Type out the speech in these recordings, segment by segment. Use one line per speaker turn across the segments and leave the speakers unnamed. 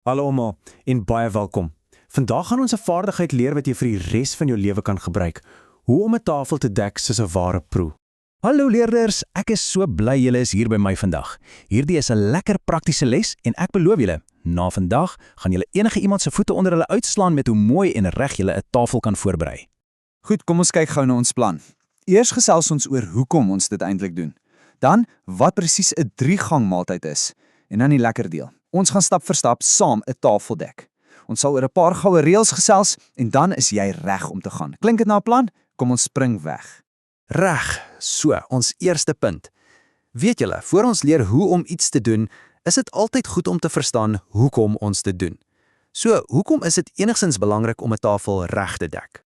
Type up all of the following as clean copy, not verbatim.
Hallo almal en baie welkom. Vandag gaan ons 'n vaardigheid leer wat jy vir die res van jou lewe kan gebruik. Hoe om 'n tafel te dek soos 'n ware pro.
Hallo leerders, ek is so bly julle is hier by my vandag. Hierdie is 'n lekker praktiese les en ek beloof julle, na vandag gaan julle enige iemand se voete onder hulle uitslaan met hoe mooi en reg julle 'n tafel kan voorberei.
Goed, kom ons kyk gou na ons plan. Eers gesels ons oor hoekom ons dit eintlik doen. Dan wat presies 'n 3-gang maaltyd is. En dan die lekker deel. Ons gaan stap vir stap saam 'n tafel dek. Ons sal oor 'n paar goue reëls gesels en dan is jy reg om te gaan. Klink dit na 'n plan? Kom ons spring weg.
Reg, so, ons eerste punt. Weet julle, voor ons leer hoe om iets te doen, is dit altyd goed om te verstaan hoekom ons dit doen. So, hoekom is dit enigstens belangrik om 'n tafel reg te dek?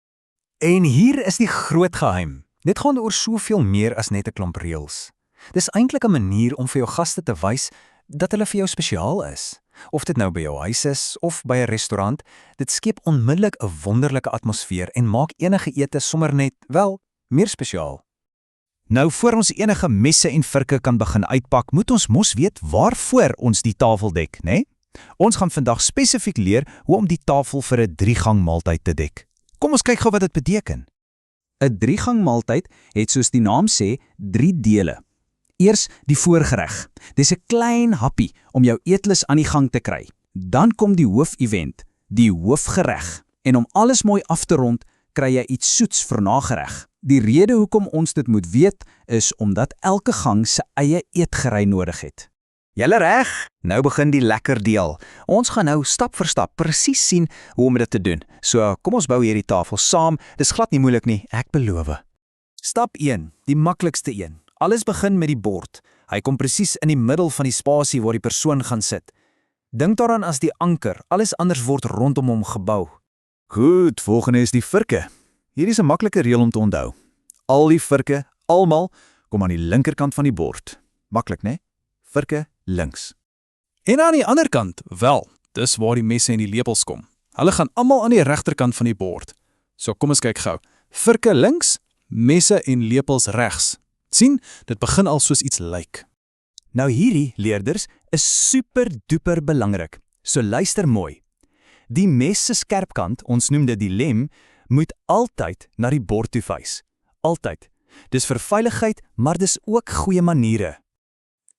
En hier is die groot geheim. Dit gaan oor soveel meer as net 'n klomp reëls. Dis eintlik 'n manier om vir jou gaste te wys dat hulle vir jou spesiaal is. Of dit nou by jou huis is of by 'n restaurant, dit skep onmiddellik 'n wonderlike atmosfeer en maak enige ete sommer net, wel, meer spesiaal. Nou, voor ons enige messe en virke kan begin uitpak, moet ons mos weet waarvoor ons die tafel dek, né? Ons gaan vandag spesifiek leer hoe om die tafel vir 'n 3-gang maaltyd te dek. Kom ons kyk gou wat dit beteken.
'n 3-gang maaltyd het soos die naam sê 3 dele. Eers die voorgereg. Dis 'n klein happie om jou eetlus aan die gang te kry. Dan kom die hoofevent, die hoofgereg. En om alles mooi af te rond, kry jy iets soets vir nagereg. Die rede hoekom ons dit moet weet, is omdat elke gang sy eie eetgerei nodig het.
Julle reg? Nou begin die lekker deel. Ons gaan nou stap vir stap presies sien hoe om dit te doen. So, kom ons bou hierdie tafel saam. Dis glad nie moeilik nie, ek beloof.
Stap 1, die maklikste een. Alles begin met die bord. Hy kom presies in die middel van die spasie waar die persoon gaan sit. Dink daaraan as die anker, alles anders word rondom hom gebou.
Goed, volgende is die virke. Hier is 'n maklike reël om te onthou. Al die virke, almal, kom aan die linkerkant van die bord. Maklik, né? Virke links.
En aan die ander kant, wel, dis waar die messe en die lepels kom. Hulle gaan almal aan die regterkant van die bord. So kom ons kyk gou. Virke links, messe en lepels regs. Sien, dit begin al soos iets lyk.
Nou hierdie, leerders, is super duper belangrik. So luister mooi. Die mes se skerpkant, ons noem dit die lem, moet altyd na die bord toe wys. Altyd. Dis vir veiligheid, maar dis ook goeie maniere.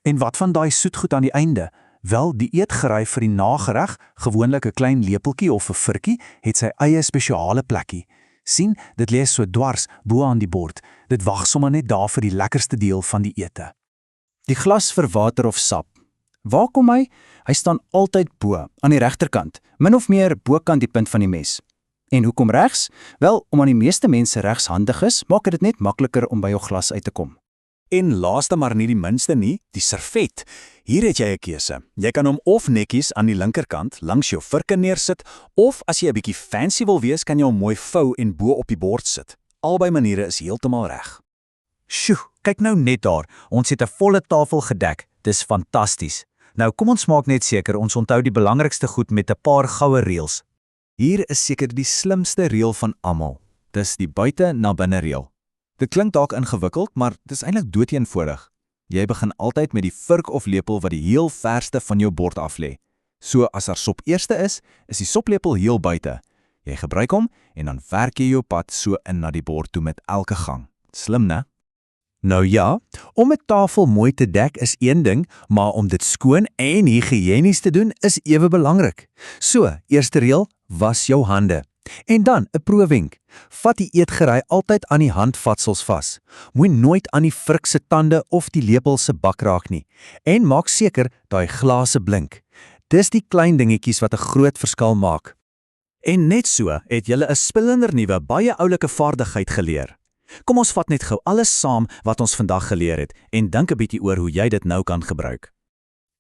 En wat van daai soetgoed aan die einde? Wel, die eetgerei vir die nagereg, gewoonlik 'n klein lepeltjie of 'n virkie, het sy eie spesiale plekkie. Sien, dit lê so dwars bo aan die bord. Dit wag sommer net daar vir die lekkerste deel van die ete.
Die glas vir water of sap. Waar kom hy? Hy staan altyd bo, aan die regterkant, min of meer bokant die punt van die mes. En hoekom regs? Wel, omdat die meeste mense regshandig is, maak dit net makliker om by jou glas uit te kom.
En laaste maar nie die minste nie, die servet. Hier het jy 'n keuse. Jy kan hom of netjies aan die linkerkant langs jou virke neersit, of as jy 'n bietjie fancy wil wees, kan jy hom mooi vou en bo op die bord sit. Albei maniere is heeltemal reg.
Sjoe, kyk nou net daar. Ons het 'n volle tafel gedek. Dis fantasties. Nou kom ons maak net seker ons onthou die belangrikste goed met 'n paar goue reëls.
Hier is seker die slimste reël van almal. Dis die buite na binne reël. Dit klink dalk ingewikkeld, maar dis eintlik doeteenvoudig. Jy begin altyd met die vurk of lepel wat die heel verste van jou bord af lê. So as daar sop eerste is die soplepel heel buite. Jy gebruik hom en dan werk jy jou pad so in na die bord toe met elke gang. Slim, né?
Nou ja, om 'n tafel mooi te dek is een ding, maar om dit skoon en higiënies te doen is ewe belangrik. So, eerste reël, was jou hande. En dan 'n proewenk. Vat die eetgerei altyd aan die handvatsels vas. Moenie nooit aan die vurk se tande of die lepel se bak raak nie. En maak seker daai glase blink. Dis die klein dingetjies wat 'n groot verskil maak. En net so het julle 'n splinter nuwe, baie oulike vaardigheid geleer. Kom ons vat net gou alles saam wat ons vandag geleer het en dink 'n bietjie oor hoe jy dit nou kan gebruik.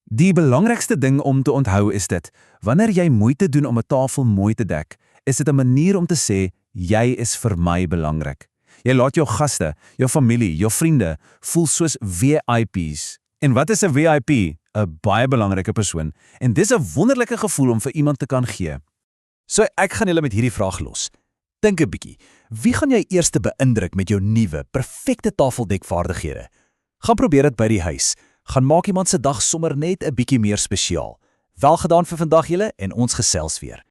Die belangrikste ding om te onthou is dit, wanneer jy moeite doen om 'n tafel mooi te dek, is dit 'n manier om te sê, jy is vir my belangrik. Jy laat jou gaste, jou familie, jou vriende, voel soos VIP's. En wat is 'n VIP? 'n Baie belangrike persoon. En dis 'n wonderlike gevoel om vir iemand te kan gee.
So ek gaan julle met hierdie vraag los. Dink 'n bietjie, wie gaan jy eers beïndruk met jou nuwe, perfekte tafeldekvaardighede? Gaan probeer dit by die huis. Gaan maak iemand se dag sommer net 'n bietjie meer spesiaal.
Wel gedaan vir vandag julle en ons gesels weer.